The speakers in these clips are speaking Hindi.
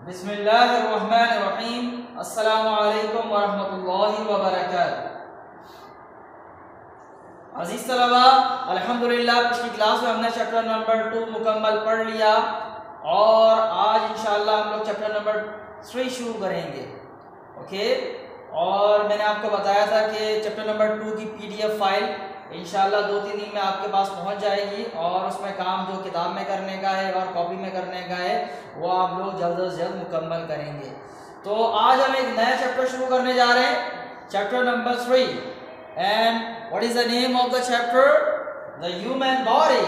बिस्मिल्लाहिर्रहमानिर्रहीम। अस्सलामु अलैकुम वरहमतुल्लाहि वबरकातुहू। अज़ीज़ तलबा, अल्हम्दुलिल्लाह पिछली क्लास में हमने चैप्टर नंबर 2 मुकम्मल पढ़ लिया और आज इंशाअल्लाह हम लोग चैप्टर नंबर 3 शुरू करेंगे। ओके, और मैंने आपको बताया था कि चैप्टर नंबर 2 की PDF फाइल इंशाअल्लाह 2-3 दिन में आपके पास पहुंच जाएगी और उसमें काम जो किताब में करने का है और कॉपी में करने का है वो आप लोग जल्द से जल्द मुकम्मल करेंगे। तो आज हम एक नया चैप्टर शुरू करने जा रहे हैं, chapter number 3। And what is the name of the chapter? The human body.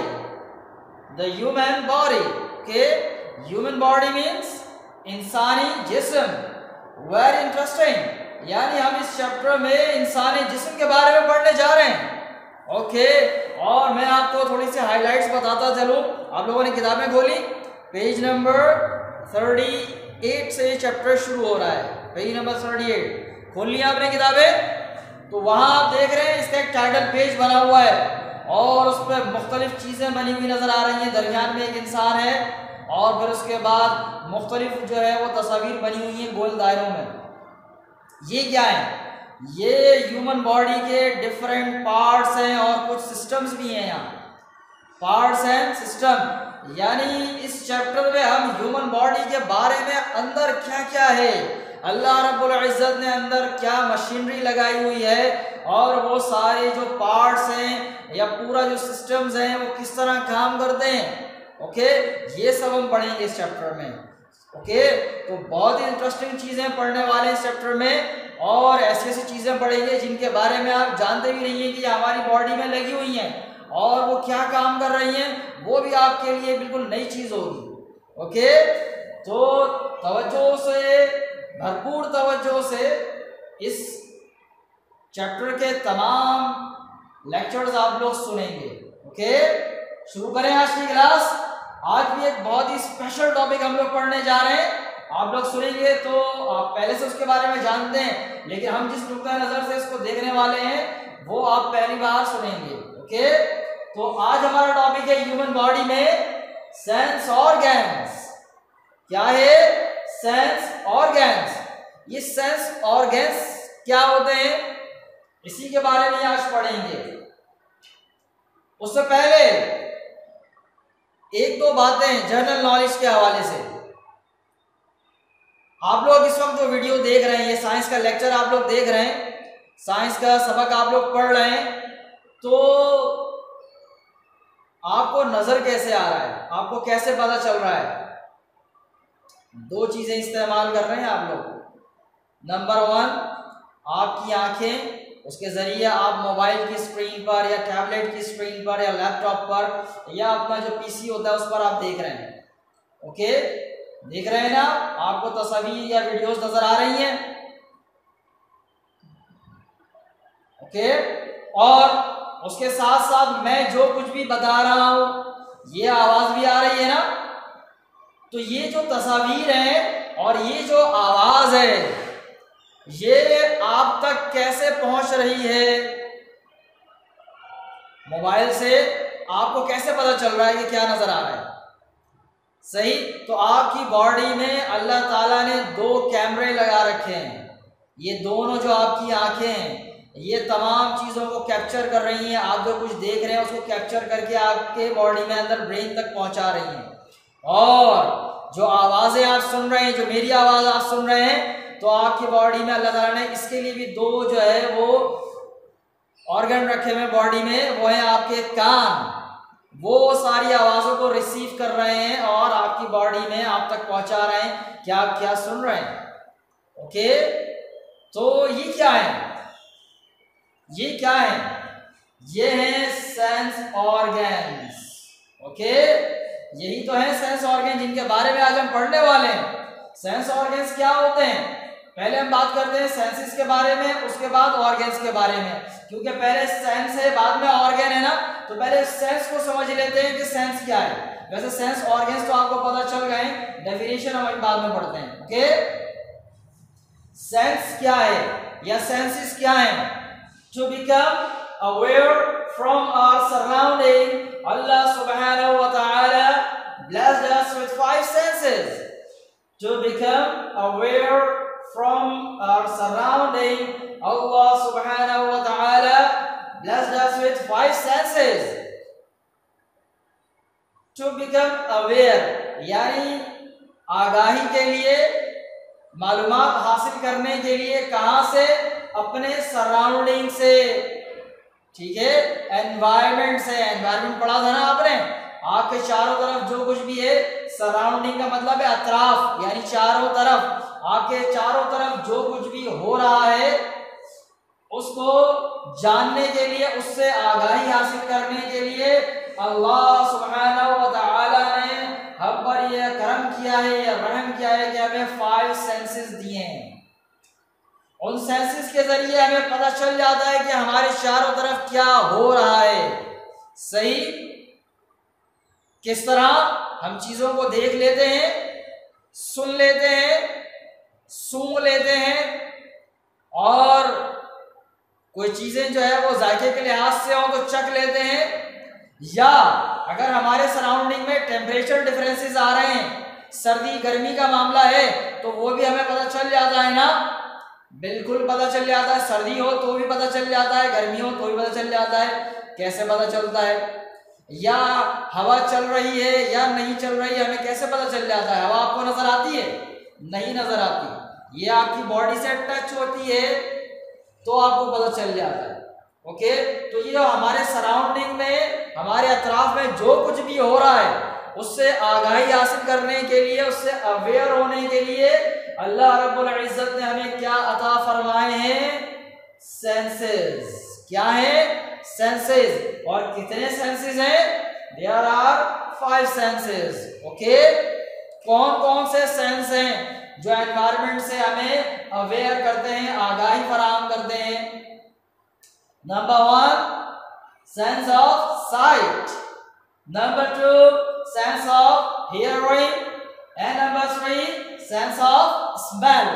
The human body. Okay, human body means इंसानी जिस्म। वेरी इंटरेस्टिंग, यानी हम इस चैप्टर में इंसानी जिस्म के बारे में पढ़ने जा रहे हैं। ओके, और मैं आपको थोड़ी सी हाइलाइट्स बताता चलूं। आप लोगों ने किताबें खोली, पेज नंबर 38 से ये चैप्टर शुरू हो रहा है। पेज नंबर 38 खोल लिया आपने किताबें? तो वहां आप देख रहे हैं इसका एक टाइटल पेज बना हुआ है और उस पर मुख्तलिफ चीज़ें बनी हुई नज़र आ रही हैं। दरमियान में एक इंसान है और फिर उसके बाद मुख्तलिफ जो है वो तस्वीर बनी हुई हैं गोल दायरों में। ये क्या है? ये ह्यूमन बॉडी के डिफरेंट पार्ट्स हैं और कुछ सिस्टम्स भी हैं यहाँ। पार्ट्स एंड सिस्टम, यानी इस चैप्टर में हम ह्यूमन बॉडी के बारे में अंदर क्या क्या है, अल्लाह रब्बुल इज़्ज़त ने अंदर क्या मशीनरी लगाई हुई है और वो सारे जो पार्ट्स हैं या पूरा जो सिस्टम्स हैं वो किस तरह काम करते हैं। ओके, ये सब हम पढ़ेंगे इस चैप्टर में। ओके, तो बहुत ही इंटरेस्टिंग चीज़ें पढ़ने वाले हैं इस चैप्टर में और ऐसी ऐसी चीज़ें पढ़ेंगे जिनके बारे में आप जानते भी नहीं हैं कि हमारी बॉडी में लगी हुई हैं और वो क्या काम कर रही हैं, वो भी आपके लिए बिल्कुल नई चीज़ होगी। ओके, तो तवज्जो से, भरपूर तवज्जो से इस चैप्टर के तमाम लेक्चर्स आप लोग सुनेंगे। ओके, शुरू करें आज की क्लास। आज भी एक बहुत ही स्पेशल टॉपिक हम लोग पढ़ने जा रहे हैं। आप लोग सुनेंगे तो आप पहले से उसके बारे में जानते हैं, लेकिन हम जिस नुक्ता नज़र से इसको देखने वाले हैं वो आप पहली बार सुनेंगे। ओके, तो आज हमारा टॉपिक है ह्यूमन बॉडी में सेंस ऑर्गन्स। क्या है? Sense organs. ये सेंस ऑर्गन्स क्या होते हैं, इसी के बारे में आज पढ़ेंगे। उससे पहले एक दो बातें जनरल नॉलेज के हवाले से। आप लोग इस वक्त जो वीडियो देख रहे हैं, ये साइंस का लेक्चर आप लोग देख रहे हैं, साइंस का सबक आप लोग पढ़ रहे हैं, तो आपको नजर कैसे आ रहा है, आपको कैसे पता चल रहा है? दो चीजें इस्तेमाल कर रहे हैं आप लोग। नंबर 1, आपकी आंखें, उसके जरिए आप मोबाइल की स्क्रीन पर या टैबलेट की स्क्रीन पर या लैपटॉप पर या अपना जो PC होता है उस पर आप देख रहे हैं। ओके, देख रहे हैं ना? आपको तस्वीर या वीडियोस नजर आ रही हैं। ओके, और उसके साथ साथ मैं जो कुछ भी बता रहा हूं ये आवाज भी आ रही है ना? तो ये जो तस्वीर है और ये जो आवाज है ये आप तक कैसे पहुंच रही है? मोबाइल से आपको कैसे पता चल रहा है कि क्या नजर आ रहा है? सही, तो आपकी बॉडी में अल्लाह ताला ने 2 कैमरे लगा रखे हैं। ये दोनों जो आपकी आंखें हैं ये तमाम चीज़ों को कैप्चर कर रही हैं। आप जो कुछ देख रहे हैं उसको कैप्चर करके आपके बॉडी में अंदर ब्रेन तक पहुंचा रही हैं। और जो आवाज़ें आप सुन रहे हैं, जो मेरी आवाज़ आप सुन रहे हैं, तो आपकी बॉडी में अल्लाह ताला ने इसके लिए भी 2 जो है वो ऑर्गन रखे हुए बॉडी में, वो है आपके कान। वो सारी आवाज़ों को रिसीव कर रहे हैं और आपकी बॉडी में आप तक पहुंचा रहे हैं कि आप क्या सुन रहे हैं। ओके, तो ये क्या है? ये क्या है? ये है सेंस ऑर्गन्स। ओके, यही तो है सेंस ऑर्गन जिनके बारे में आज हम पढ़ने वाले हैं। सेंस ऑर्गन्स क्या होते हैं? पहले हम बात करते हैं सेंसेस के बारे में, उसके बाद ऑर्गन्स के बारे में, क्योंकि पहले सेंस है बाद में ऑर्गन है ना। तो पहले सेंस को समझ लेते हैं कि सेंस क्या है। वैसे सेंस ऑर्गन्स तो आपको पता चल गए, डेफिनेशन हम बाद में पढ़ते हैं। ओके, सेंस क्या है या सेंसेस क्या है? To become aware from our surrounding, अल्लाह सुब्हानहू व तआला blessed us with 5 senses. To become aware from our surrounding, Allah subhanahu wa ta'ala blessed us with 5 senses. To become aware यानी आगाही के लिए, मालूमात हासिल करने के लिए, कहाँ से? अपने सराउंडिंग से, ठीक है, एनवायरमेंट से। एनवायरमेंट पढ़ा था ना आपने, आपके चारों तरफ जो कुछ भी है, सराउंडिंग का मतलब है अतराफ, यानी चारों तरफ, आपके चारों तरफ जो कुछ भी हो रहा है उसको जानने के लिए, उससे आगाही हासिल करने के लिए अल्लाह सुब्हानहू व तआला ने हम पर यह करम किया है, यह रहम किया है कि हमें 5 सेंसेस दिए हैं। उन सेंसेस के जरिए हमें पता चल जाता है कि हमारे चारों तरफ क्या हो रहा है। सही? किस तरह हम चीजों को देख लेते हैं, सुन लेते हैं, सूंघ लेते हैं, और कोई चीजें जो है वो जायके के लिहाज से हो तो चख लेते हैं, या अगर हमारे सराउंडिंग में टेम्परेचर डिफरेंसेस आ रहे हैं, सर्दी गर्मी का मामला है, तो वो भी हमें पता चल जाता है ना। बिल्कुल पता चल जाता है, सर्दी हो तो भी पता चल जाता है, गर्मी हो तो भी पता चल जाता है। कैसे पता चलता है? या हवा चल रही है या नहीं चल रही है, हमें कैसे पता चल जाता है? हवा आपको नजर आती है? नहीं नजर आती। ये आपकी बॉडी से टच होती है तो आपको पता चल जाता है। ओके, तो ये जो हमारे सराउंडिंग में, हमारे अतराफ में जो कुछ भी हो रहा है, उससे आगाही हासिल करने के लिए, उससे अवेयर होने के लिए अल्लाह रब्बुल इज्जत ने हमें क्या अता फरमाए हैं? सेंसेस। क्या है? सेंसेस। और कितने सेंसेस हैं? There are 5 senses. ओके, कौन कौन से सेंस हैं जो एनवायरमेंट से हमें अवेयर करते हैं, आगाही फराहम करते हैं? Number 1, sense of sight. Number 2, sense of hearing. And number 3, sense of smell.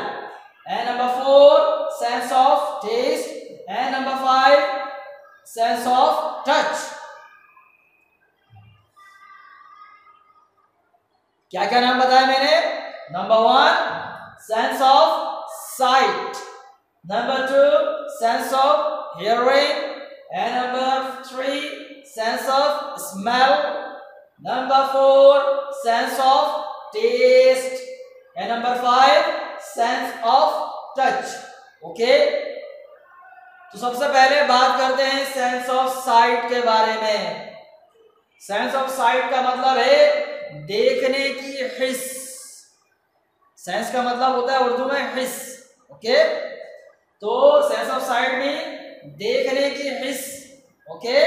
And number 4, sense of taste. And number 5, sense of touch. क्या क्या नाम बताया मैंने? Number 1, sense of sight. Number 2, sense of hearing. And number 3, sense of smell. Number 4, sense of taste. And number 5, sense of touch. Okay, तो सबसे पहले बात करते हैं सेंस ऑफ साइट के बारे में। सेंस ऑफ साइट का मतलब है देखने की हिस। सेंस का मतलब होता है उर्दू में हिस। ओके, तो सेंस ऑफ साइट में देखने की हिस। ओके,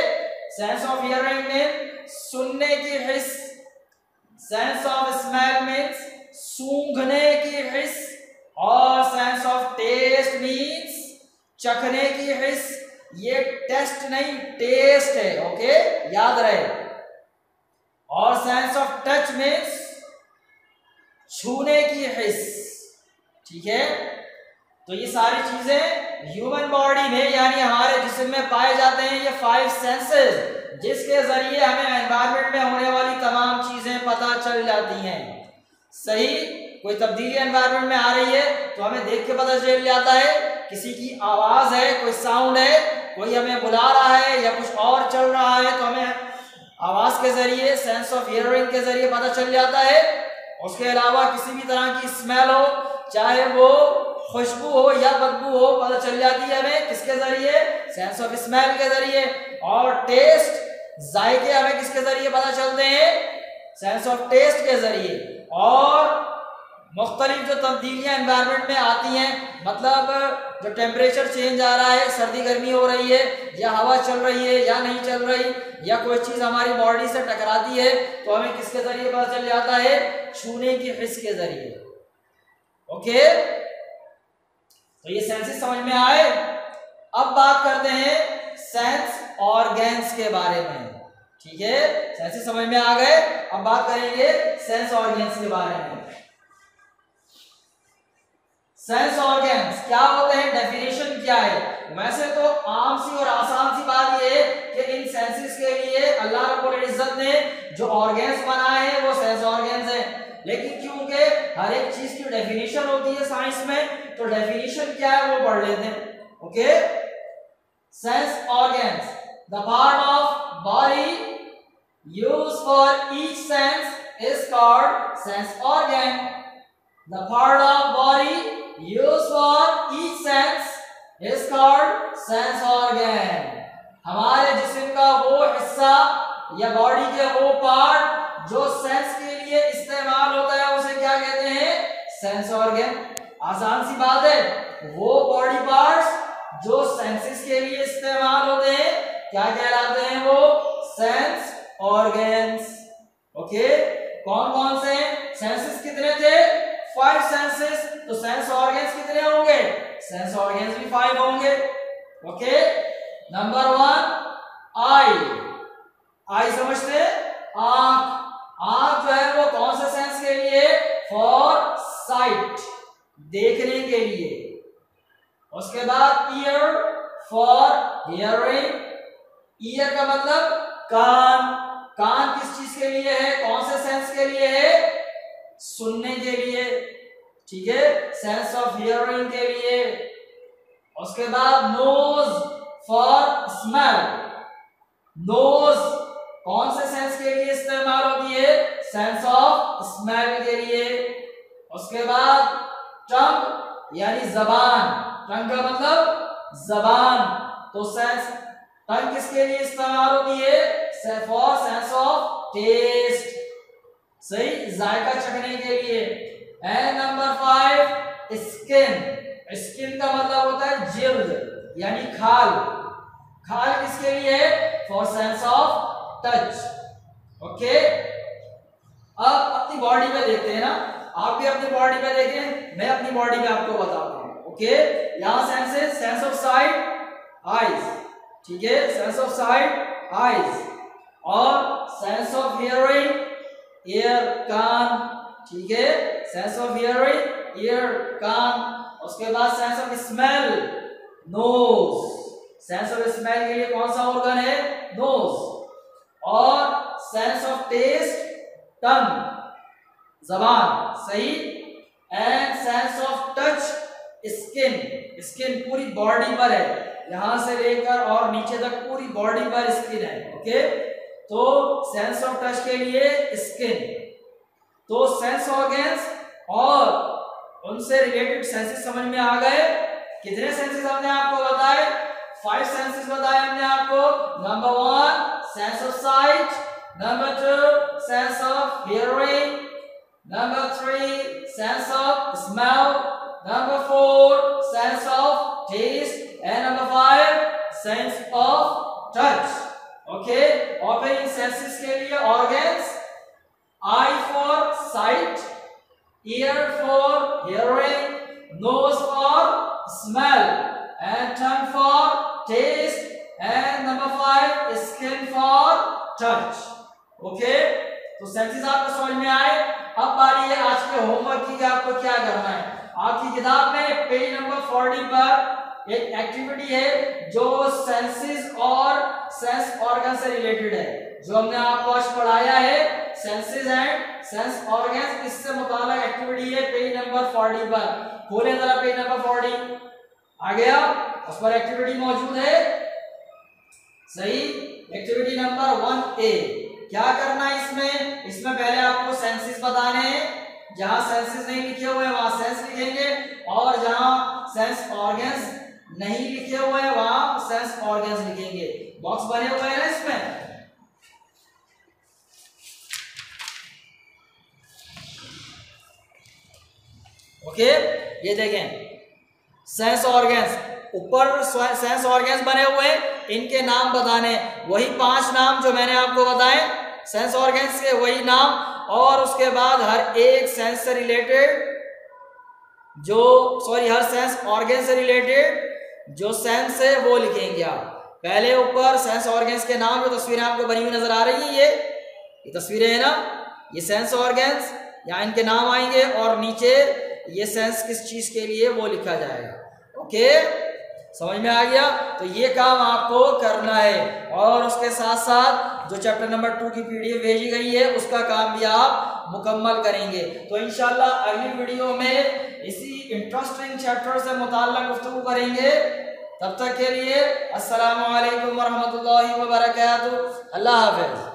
सेंस ऑफ हियरिंग में सुनने की हिस। सेंस ऑफ स्मेल मीन्स सूंघने की हिस, और सेंस ऑफ टेस्ट मीन्स चखने की हिस। ये टेस्ट नहीं, टेस्ट है। ओके, याद रहे। और सेंस ऑफ टच मीन्स छूने की हिस। ठीक है, तो ये सारी चीजें ह्यूमन बॉडी में, यानी हमारे जिस्म में पाए जाते हैं, ये 5 सेंसेस, जिसके जरिए हमें एनवायरमेंट में होने वाली तमाम चीजें पता चल जाती हैं। सही? कोई तब्दीली एनवायरमेंट में आ रही है तो हमें देख के पता चल जाता है। किसी की आवाज है, कोई साउंड है, कोई हमें बुला रहा है या कुछ और चल रहा है, तो हमें आवाज के जरिए, सेंस ऑफ हियरिंग के जरिए पता चल जाता है। उसके अलावा किसी भी तरह की स्मेल हो, चाहे वो खुशबू हो या बदबू हो, पता चल जाती है हमें किसके जरिए? सेंस ऑफ स्मेल के जरिए। और टेस्ट, जायके हमें किसके जरिए पता चलते हैं? सेंस ऑफ टेस्ट के जरिए। और मुख्तलिफ जो तब्दीलियां एनवायरमेंट में आती हैं, मतलब जो टेम्परेचर चेंज आ रहा है, सर्दी गर्मी हो रही है, या हवा चल रही है या नहीं चल रही, या कोई चीज हमारी बॉडी से टकराती है, तो हमें किसके जरिए पता चल जाता है? छूने की हिस के जरिए। ओके, तो ये सेंसेस समझ में आए। अब बात करते हैं सेंस ऑर्गन्स के बारे में। ठीक है, सेंसेस समझ में आ गए। अब बात करेंगे सेंस ऑर्गन्स के बारे में। सेंस ऑर्गन्स क्या होते हैं, डेफिनेशन क्या है? वैसे तो आम सी और आसान सी बात यह है कि इन सेंसेस के लिए अल्लाह रब्बुल इज्जत ने जो ऑर्गन्स बनाए हैं वो सेंस ऑर्गन्स हैं। लेकिन क्योंकि हर एक चीज की डेफिनेशन होती है साइंस में, तो डेफिनेशन क्या है वो पढ़ लेते हैं। Okay, sense organs, the part of body used for each sense is called sense organ. The part of body used for each sense is called sense organ. हमारे जिस्म का वो हिस्सा या बॉडी के वो पार्ट जो सेंस के लिए इस्तेमाल होता है उसे क्या कहते हैं? Sense organ. आसान सी बात है, वो बॉडी पार्ट्स जो सेंसेस के लिए इस्तेमाल होते हैं क्या कहलाते हैं? वो सेंस ऑर्गन्स। ओके, कौन कौन से सेंसेस कितने थे? 5 सेंसेस, तो सेंस ऑर्गन्स कितने होंगे? सेंस ऑर्गन्स भी 5 होंगे। ओके, नंबर 1 आई। आई समझते हैं? आंख। आंख जो है वो कौन से सेंस के लिए? फॉर साइट, देखने के लिए। उसके बाद ईयर, फॉर हियरिंग। ईयर का मतलब कान। कान किस चीज के लिए है? कौन से सेंस के लिए है? सुनने के लिए। ठीक है, सेंस ऑफ हियरिंग के लिए। उसके बाद नोज, फॉर स्मेल। नोज कौन से सेंस के लिए इस्तेमाल होती है? सेंस ऑफ स्मेल के लिए। उसके बाद टंग यानी जबान। टंग का मतलब जबान, तो सेंस टंग किसके लिए इस्तेमाल होती है? फॉर सेंस ऑफ टेस्ट, सही, जायका चखने के लिए। And number 5 skin. स्किन का मतलब होता है जिल्द यानी खाल। खाल किसके लिए है? For sense of touch. Okay, अब अपनी बॉडी पे देखते हैं ना, आप भी अपनी बॉडी पे देखें, मैं अपनी बॉडी पे आपको बताता हूं। ओके, यहां senses, sense of sight, eyes. ठीक है, सेंस ऑफ साइट, आईज, और सेंस ऑफ हियरिंग, ईयर, कान। ठीक है, सेंस ऑफ हियरिंग, ईयर, कान। उसके बाद sense of smell, nose. Sense of smell के लिए कौन सा ऑर्गन है? नोज। और सेंस ऑफ टेस्ट, टंग, जबान, सही। And sense of touch, skin. Skin पूरी बॉडी पर है, यहां से लेकर और नीचे तक पूरी बॉडी पर स्किन है। ओके, तो सेंस ऑफ टच के लिए स्किन। तो सेंस ऑर्गन्स और उनसे रिलेटेड सेंसेस समझ में आ गए। कितने सेंसेस हमने आपको बताए? 5 सेंसेस बताए हमने आपको। Number 1 sense of sight, number 2 sense of hearing, number 3 sense of smell, number 4 sense of taste, and number 5 sense of touch. Okay, और फिर इन सेंसेस के लिए organs, eye for sight, ear for hearing, nose for smell, and tongue for taste, and number 5 skin for touch. Okay, तो सेंसेस आपको समझ में आए। अब बारी है आज के होमवर्क की, आपको क्या करना है। आपकी किताब में पेज नंबर 40 पर एक एक्टिविटी है जो सेंसेस और सेंस ऑर्गन से रिलेटेड है, जो हमने आपको आज पढ़ाया है, सेंसेस एंड सेंस ऑर्गन्स, इससे मुताल्लिक एक्टिविटी है पेज नंबर 40 पर। खोलें जरा पेज नंबर 40, आ गया, उस पर एक्टिविटी मौजूद है। सही, एक्टिविटी नंबर 1A। क्या करना है इसमें? इसमें पहले आपको सेंसेस बताने हैं, जहां सेंसेस नहीं लिखे हुए हैं वहां सेंस लिखेंगे, और जहां सेंस ऑर्गन्स नहीं लिखे हुए हैं वहां सेंस ऑर्गन्स लिखेंगे। बॉक्स बने हुए हैं ना इसमें। ओके, ये देखें सेंस ऑर्गन्स, ऊपर सेंस ऑर्गन्स बने हुए हैं, इनके नाम बताने, वही 5 नाम जो मैंने आपको बताए सेंस ऑर्गन्स के, वही नाम, और उसके बाद हर एक सेंस से रिलेटेड हर सेंस ऑर्गन से रिलेटेड जो सेंस है वो लिखेंगे आप। पहले ऊपर सेंस ऑर्गन्स के नाम, जो तस्वीरें आपको बनी हुई नजर आ रही है, ये तस्वीरें है ना, ये सेंस ऑर्गन्स, यहाँ इनके नाम आएंगे, और नीचे ये सेंस किस चीज के लिए वो लिखा जाएगा। ओके, समझ में आ गया? तो ये काम आपको करना है और उसके साथ साथ जो चैप्टर नंबर 2 की पीडीएफ भेजी गई है उसका काम भी आप मुकम्मल करेंगे। तो इंशाल्लाह अगली वीडियो में इसी इंटरेस्टिंग चैप्टर से मुताल्लिक़ गुफ्तगू करेंगे। तब तक के लिए अस्सलामु अलैकुम वरहमतुल्लाहि वबरकातुहू। अल्लाह हाफ़िज़।